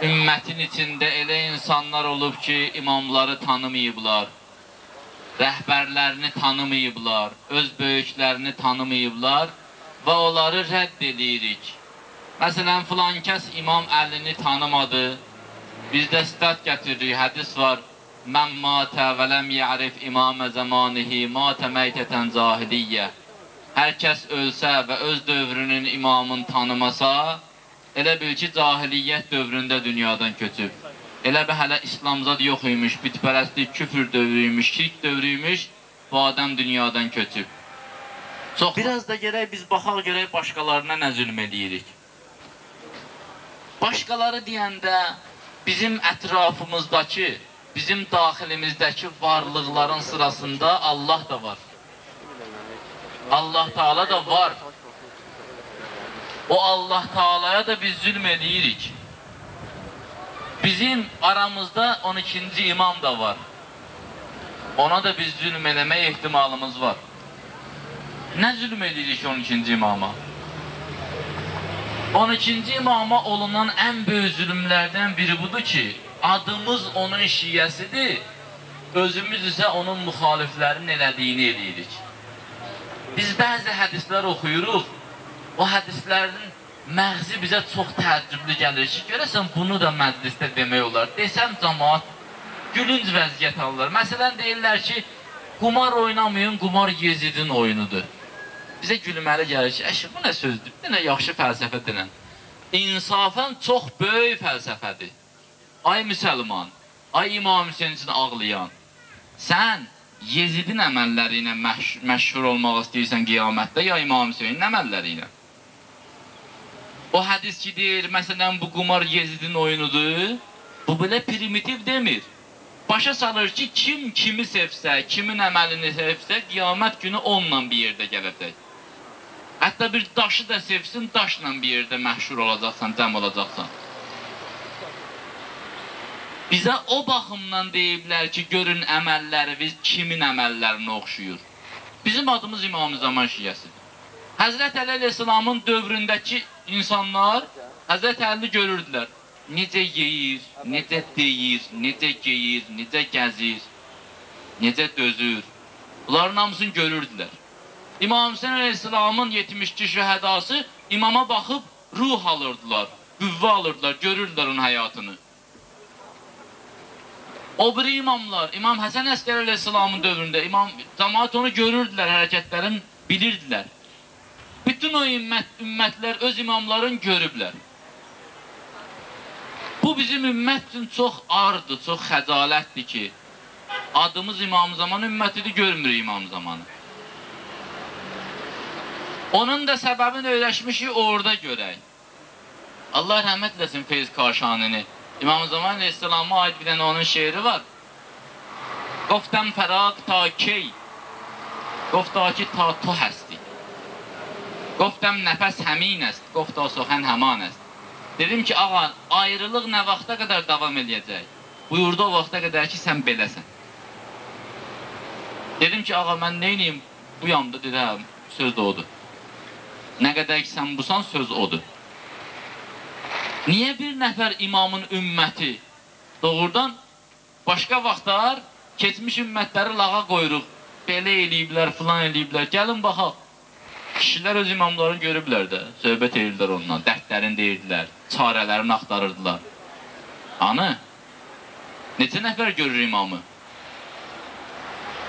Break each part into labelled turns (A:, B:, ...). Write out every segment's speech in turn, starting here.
A: ümmətin içində elə insanlar olub ki, imamları tanımayıblar, rəhbərlərini tanımayıblar, öz böyüklərini tanımayıblar və onları rədd edirik. Məsələn, filan kəs İmam Əlini tanımadı. Bizdə stat gətiririk, hədis var. Mən matə və ləm yərif imamə zəmanihi matə məytətən zahidiyyə. Hər kəs ölsə və öz dövrünün imamını tanımasa, elə bil ki, cahiliyyət dövründə dünyadan köçüb. Elə bir hələ İslamzad yox imiş, bütpərəstlik, küfür dövrüymüş, şirk dövrüymüş, bu adam dünyadan köçüb. Biraz da gərək biz baxaq, gərək başqalarına nə zülm edirik. Başqaları deyəndə bizim ətrafımızdakı, bizim daxilimizdəki varlıqların sırasında Allah da var. Allah Teala da var. O Allah Teala'ya da biz zülm edirik. Bizim aramızda 12. imam da var. Ona da biz zülm eləmək ehtimalımız var. Nə zülm edirik 12. imama? 12. imama olunan ən böyük zülmlərdən biri budur ki, adımız onun şiyyəsidir, özümüz isə onun müxaliflərin elədiyini eləyirik. Biz bəzi hədislər oxuyuruq, o hədislərin məğzi bizə çox təəccüblü gəlir ki, görəsən bunu da məclisdə demək olar. Desəm cəmaat gülünc vəziyyət alırlar. Məsələn, deyirlər ki, qumar oynamayın, qumar Yezidin oyunudur. Bizə gülməli gəlir ki, əşi, bu nə sözdür? Bu nə yaxşı fəlsəfə denən. İnsafən çox böyük fəlsəfədir. Ay müsəlman, ay İmam Hüseyin üçün ağlayan, sən Yezidin əməlləri ilə məşhur olmaq istəyirsən qiyamətdə, ya İmam Hüseynin əməlləri ilə? O hədis ki, deyir, məsələn, bu qumar Yezidin oyunudur, bu belə primitiv demir. Başa salır ki, kim kimi sevsə, kimin əməlini sevsə, qiyamət günü onunla bir yerdə gələcək. Hətta bir daşı da sevsin, daşla bir yerdə məşhur olacaqsan, cəm olacaqsan. Bizə o baxımdan deyiblər ki, görün əməllərimiz kimin əməllərinə oxşuyur. Bizim adımız İmam-ı Zaman şiyyəsidir. Həzrət Əli Əleyhisselamın dövründəki insanlar Həzrət Əlini görürdülər. Necə yeyir, necə deyir, necə geyir, necə gəzir, necə dözür. Bunların hamısını görürdülər. İmam Hüseyin Əleyhisselamın 72 şəhədası imama baxıb ruh alırdılar, qüvvə alırdılar, görürdülər onun həyatını. O biri imamlar, İmam Həsən Əskəri Əleyhisselamın dövründə cəmaat onu görürdülər, hərəkətlərini bilirdilər. Bütün o ümmətlər öz imamlarını görüblər. Bu bizim ümmət üçün çox ardır, çox xəcalətdir ki, adımız İmam-ı Zaman ümmətidir, görmürük İmam-ı Zamanı. Onun da səbəbini öyrəşmişik orada görək. Allah rəhmət eləsin Feyz Kaşanini. İmam-ı Zaman Aleyhisselam'a aid bir dənə onun şeiri var. Qoftəm fəraq ta key, qofta ki ta to həsti. Qoftəm nəfəs həmin əst, qofta soxən həman əst. Dedim ki, ağa, ayrılıq nə vaxta qədər davam edəcək? Buyurdu o vaxta qədər ki, sən beləsən. Dedim ki, ağa, mən neyniyim? Bu yanda dedəm, söz də odur. Nə qədər ki, sən busan, söz odur. Niyə bir nəfər imamın ümməti doğrudan başqa vaxtlar keçmiş ümmətləri lağa qoyuruq, belə eləyiblər, filan eləyiblər, gəlin baxaq. Kişilər öz imamlarını görüblər də, söhbət edirlər ondan, dərdlərini deyirdilər, çarələrini axtarırdılar. Anı, neçə nəfər görür imamı?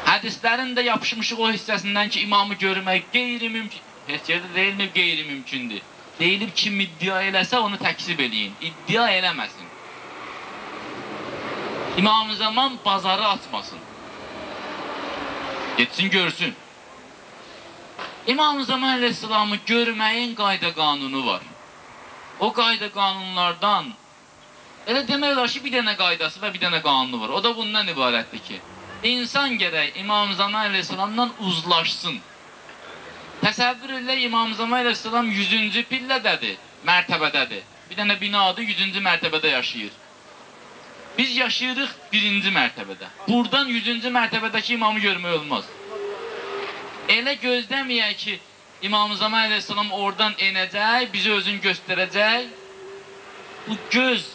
A: Hədislərin də yapışmışıq o hissəsindən ki, imamı görmək qeyri-mümkün, heç yerdə deyilməyib qeyri-mümkündür. Deyilib kim iddia eləsə onu təksib eləyin, iddia eləməsin. İmam-ı Zaman bazarı açmasın, getsin görsün. İmam-ı Zaman Aleyhisselamı görməyin qayda qanunu var. O qayda qanunlardan elə demək olar ki, bir dənə qaydası və bir dənə qanunu var. O da bundan ibarətdir ki, insan gərək İmam-ı Zaman Aleyhisselamdan uzlaşsın. Təsəvvür elə İmam-ı Zaman Aleyhisselam 100-cü pillədədir, mərtəbədədir. Bir dənə binadır 100-cü mərtəbədə yaşayır. Biz yaşayırıq 1-ci mərtəbədə. Buradan 100-cü mərtəbədəki imamı görmək olmaz. Elə gözləməyək ki, İmam-ı Zaman Aleyhisselam oradan enəcək, bizi özünü göstərəcək. Bu göz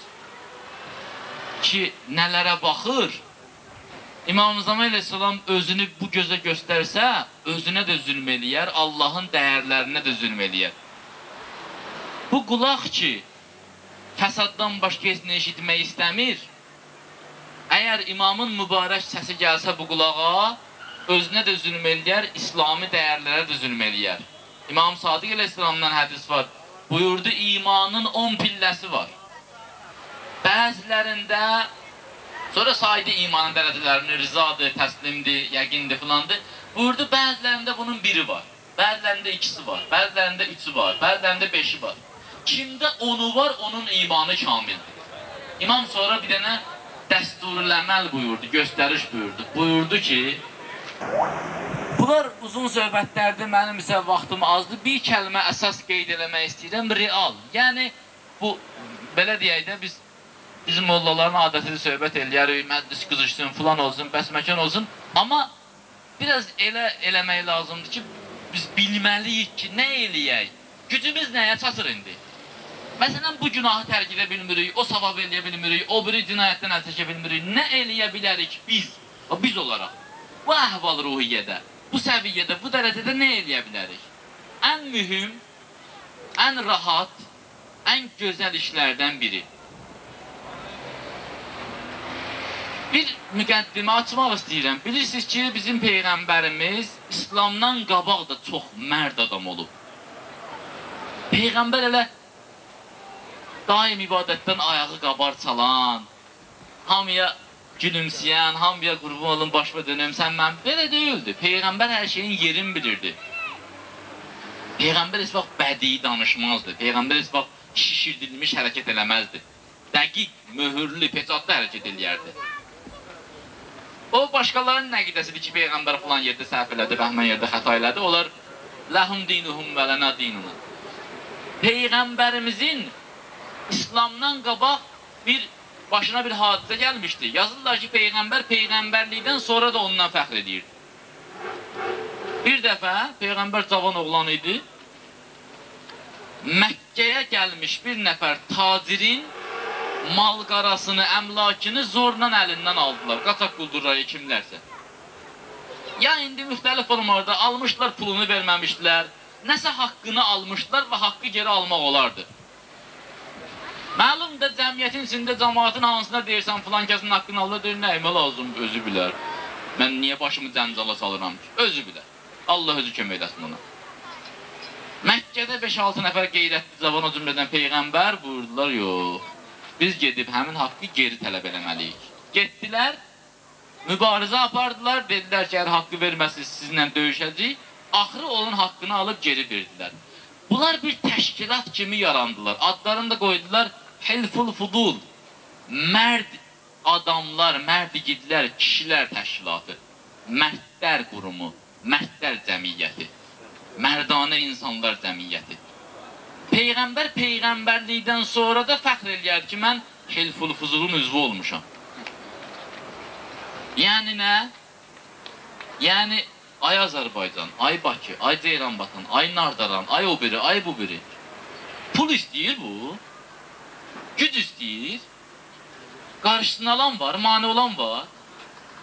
A: ki nələrə baxır, İmam Nizami əleyhissalam özünü bu gözə göstərsə, özünə də zülm eləyər, Allahın dəyərlərinə də zülm eləyər. Bu qulaq ki, fəsaddan başqa heç nə eşitmək istəmir, əgər imamın mübarək səsi gəlsə bu qulağa, özünə də zülm eləyər, İslami dəyərlərə də zülm eləyər. İmam Sadiq əleyhissalamdan hədis var, buyurdu, imanın 10 pilləsi var. Bəzilərində, sonra saydı imanın dərəcələrini, rizadır, təslimdir, yəqindir filandır. Buyurdu, bəzilərində bunun biri var, bəzilərində ikisi var, bəzilərində üçü var, bəzilərində beşi var. Kimdə onu var, onun imanı kamildir. İmam sonra bir dənə dəsturul əməl buyurdu, göstəriş buyurdu. Buyurdu ki, bunlar uzun söhbətlərdir, mənim isə vaxtım azdır. Bir kəlmə əsas qeyd eləmək istəyirəm, real. Yəni, bu, belə deyək də, bizim mollaların adətidir, söhbət eləyərik, məclis qızışsın, filan olsun, bəs məkan olsun. Amma biraz elə eləmək lazımdır ki, biz bilməliyik ki, nə eləyək? Gücümüz nəyə çatır indi? Məsələn, bu günahı tərk edə bilmirik, o savab eləyə bilmirik, o biri cinayətdən əl çəkə bilmirik. Nə eləyə bilərik biz olaraq? Bu əhval ruhiyyədə, bu səviyyədə, bu dərəcədə nə eləyə bilərik? Ən mühüm, ən rahat, ən gözəl işlərdən biri. Bir müqəddimə açmaq istəyirəm. Bilirsiniz ki, bizim Peyğəmbərimiz İslamdan qabaq da çox mərd adam olub. Peyğəmbər elə daim ibadətdən ayağı qabar çalan, hamıya gülümsəyən, hamıya qurban olun, başıma dönüm, sən mən belə deyildi. Peyğəmbər hər şeyin yerini bilirdi. Peyğəmbər heç vaxt bədii danışmazdı. Peyğəmbər heç vaxt şişirdilmiş hərəkət eləməzdi. Dəqiq, möhürlü, pecatlı hərəkət eləyərdi. O, başqalarının nəqidəsidir ki, Peyğəmbər falan yerdə səhv elədi, bəhmən yerdə xəta elədi. Onlar, ləhum dinuhum və lənə dinuna. Peyğəmbərimizin İslamdan qabaq başına bir hadisə gəlmişdi. Yazırlar ki, Peyğəmbər Peyğəmbərlikdən sonra da ondan fəxr edirdi. Bir dəfə Peyğəmbər cavan oğlan idi. Məkkəyə gəlmiş bir nəfər tacirin mal-qarasını, əmlakını zorla əlindən aldılar. Qaçaq quldurları kimlərsə. Ya indi müxtəlif formada almışlar, pulunu verməmişdilər. Nəsə haqqını almışlar və haqqı geri almaq olardı. Məlum da cəmiyyətin içində, cəmaatın hansına deyirsən, filan kəsin haqqını alır, deyir, nəyimə lazım, özü bilər. Mən niyə başımı cəncala salıram ki? Özü bilər. Allah özü kömək edəsin ona. Məkkədə 5-6 nəfər qeyrətli cavan o cümlədən Peyğəmbər buyurdular, yox. Biz gedib həmin haqqı geri tələb eləməliyik. Getdilər, mübarizə apardılar, dedilər ki, əgər haqqı verməsiniz, sizinlə döyüşəcəyik. Axırı onun haqqını alıb geri verdilər. Bunlar bir təşkilat kimi yarandılar. Adlarını da qoydular, Hilful Fudul. Mərd adamlar, mərd igidlər, kişilər təşkilatı. Mərdlər qurumu, mərdlər cəmiyyəti. Mərdanə insanlar cəmiyyəti. Peyğəmbər Peyğəmbərlikdən sonra da fəxr eləyər ki, mən Hilful Fudulun üzvü olmuşam. Yəni nə? Yəni, ay Azərbaycan, ay Bakı, ay Ceyranbatan, ay Nardaran, ay o biri, ay bu biri. Pul istəyir bu. Güc istəyir. Qarşısını alan var, mani olan var.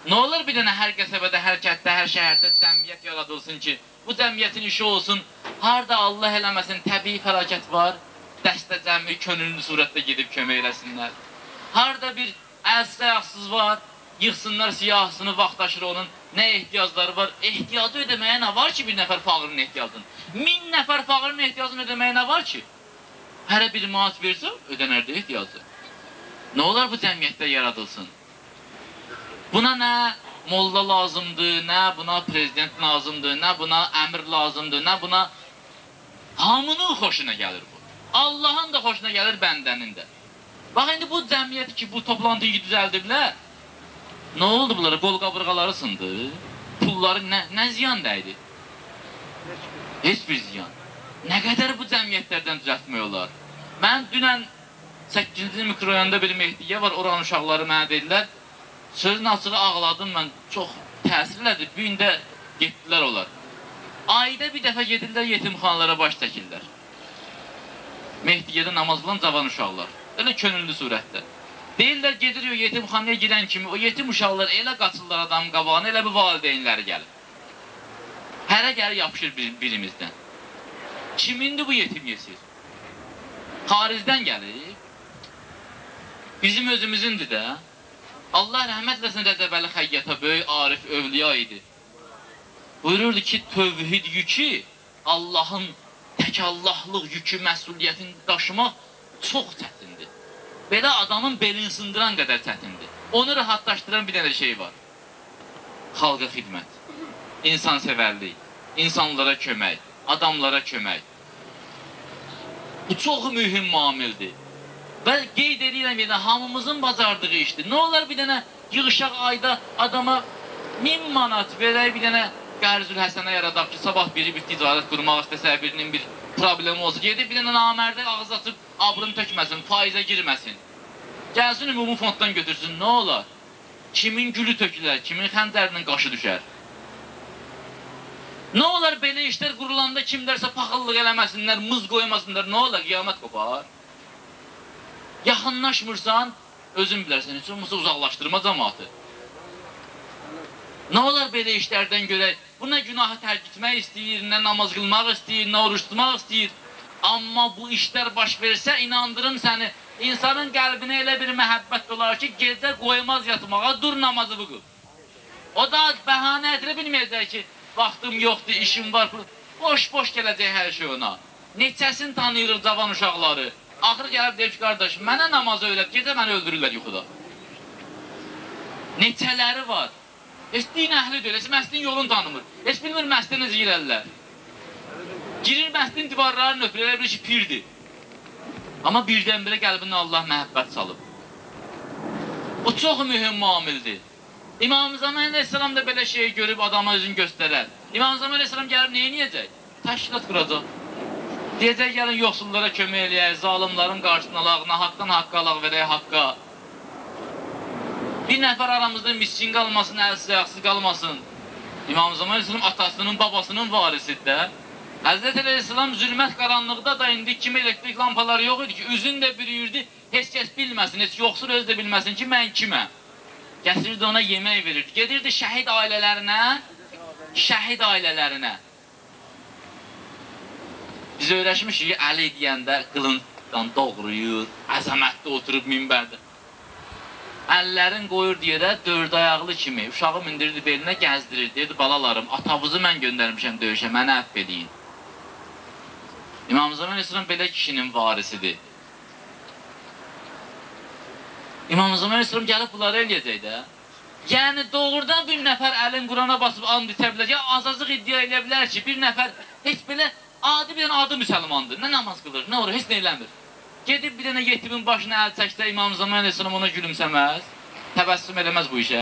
A: Nə olur bir dənə hər qəsəbədə, hər kətdə, hər şəhərdə cəmiyyət yaradılsın ki, bu cəmiyyətin işi olsun, harada Allah eləməsin, təbii fəlakət var, dəstə cəmi, könüllü surətdə gedib kömək eləsinlər. Harada bir əlsiz var, yıxsınlar siyahısını, vaxtaşır onun, nə ehtiyacları var? Ehtiyacı ödəməyə nə var ki bir nəfər fağırın ehtiyacını? 1000 nəfər fağırın ehtiyacını ödəməyə nə var ki? Hərə bir maaş versə, ödənərdə ehtiyacı. Nə olar bu cəmiyyətdə yaradılsın? Buna nə molla lazımdır, nə buna prezident lazımdır, nə buna əmr lazımdır, nə buna... Hamının xoşuna gəlir bu. Allahın da xoşuna gəlir, bəndənin də. Bax, indi bu cəmiyyət ki, bu toplantıyı düzəldiblər, nə oldu bunlara? Qol qabırğaları sındı. Pulları nə ziyan dəydi? Heç bir ziyan. Nə qədər bu cəmiyyətlərdən düzəltmək olar? Mən dünən 8-ci mikrorayonda bir Mehdiyə var, oranın uşaqları mənə dedilər. Sözün açığı ağladım mən, çox təsir elədi. Bir gün də getdilər onlar. Ayda bir dəfə gedirlər, yetimxanalara baş çəkirlər. Mehdiyədə namaz qılan cavan uşaqlar. Elə könüllü surətdə. Deyirlər, gedir o yetimxanaya girən kimi, o yetim uşaqlar elə qaçırlar adamın qabağına, elə bu valideynləri gəlir. Hərə gəlir, yapışır birimizdən. Kimindir bu yetim yesir? Xaricdən gəlir. Bizim özümüzündür də. Allah rəhmətləsin Rəcəbəli Xəyyata, böyük arif, övliya idi. Buyururdu ki, tövhid yükü, Allahın təkallahlıq yükü, məsuliyyətini daşımaq çox çətindir. Belə adamın belini sındıran qədər çətindir. Onu rahatlaşdıran bir dənə şey var. Xalqa xidmət, insansevərlik, insanlara kömək, adamlara kömək. Bu çox mühüm muamildir. Və qeyd edirəm yenə, hamımızın bacardığı işdir. Nə olar bir dənə yığışaq ayda adama 1000 manat verək, bir dənə qərzül həsənə yaradaq ki, sabah biri bir ticarət qurmaq istəsə, birinin bir problemi olsa, gedib bir dənə namərdə ağız açıb, abrını tökməsin, faizə girməsin. Gəlsin, ümumi fonddan götürsün, nə olar? Kimin gülü tökülər, kimin xəncərinin qaşı düşər? Nə olar belə işlər qurulanda kimlərsə paxıllıq eləməsinlər, mız qoymasınlar, nə olar? Qiyamət qopar. Yaxınlaşmırsan, özün bilərsən, heç olmasa uzaqlaşdırma cəmaatı. Nə olar belə işlərdən görək? Bu nə günahı tərk etmək istəyir, nə namaz qılmaq istəyir, nə oruç tutmaq istəyir. Amma bu işlər baş versə, inandırım səni, insanın qəlbinə elə bir məhəbbət olar ki, gecə qoymaz yatmağa, dur namazı bu qıl. O da bəhanə edirə bilməyəcək ki, vaxtım yoxdur, işim var. Boş-boş gələcək hər şey ona. Neçəsini tanıyırıq cavan uşaqları. Axır gəlib deyir ki, qardaş, mənə namazı öyrət, gecə məni öldürürlər yuxuda. Neçələri var. Heç din əhli deyil, heç məscidin yolunu tanımır. Heç bilmir məscidə necə girərlər. Girir məscidin divarlarını öpür, elə bilir ki, pirdir. Amma birdən-birə qəlbinə Allah məhəbbət salıb. Bu çox mühüm muamildir. İmam Zaman Aleyhisselam da belə şeyi görüb adama özünü göstərər. İmam Zaman Aleyhisselam gəlib neyi niyəcək? Təşkilat quracaq. Deyəcək, gəlin yoxsullara kömək eləyək, zalimların qarşısına alaq, haqdan haqqa alaq, verək haqqa. Bir nəfər aramızda miskin qalmasın, əlsiz, ayaqsız qalmasın. İmam Zaman Aleyhisselam atasının, babasının varisidir də. Həzrət Aleyhisselam zülmət qaranlıqda da indi kimi elektrik lampaları yox idi ki, üzün də bürüyürdü, heç kəs bilməsin, heç yoxsul öz də bilməsin ki, mən kiməm. Gətirirdi ona yemək verirdi. Gedirdi şəhid ailələrinə. Biz öyrəşmişik ki, Əli deyəndə qılıncdan doğruyur, əzəmətdə oturub minbərdə. Əllərin qoyur deyərə, dörd ayaqlı kimi, uşağı mindirirdi belinə, gəzdirir, deyirdi, balalarım, atavızı mən göndərmişəm döyüşə, mənə əff edin. İmam Zaman Aleyhisselam belə kişinin varisidir. İmam Zaman Aleyhisselam gəlib bunları eləyəcək də. Yəni, doğrudan bir nəfər əlin Qurana basıb and içə bilər, ya azazlıq iddia eləyə bilər ki, bir nəfər heç belə adi bir dənə adı müsəlmandır, nə namaz qılır, nə olur, heç nə eləmir. Gedib bir dənə yetimin başına əl çəksə, İmam Zaman Aleyhisselam ona gülümsəməz, təbəssüm eləməz bu işə.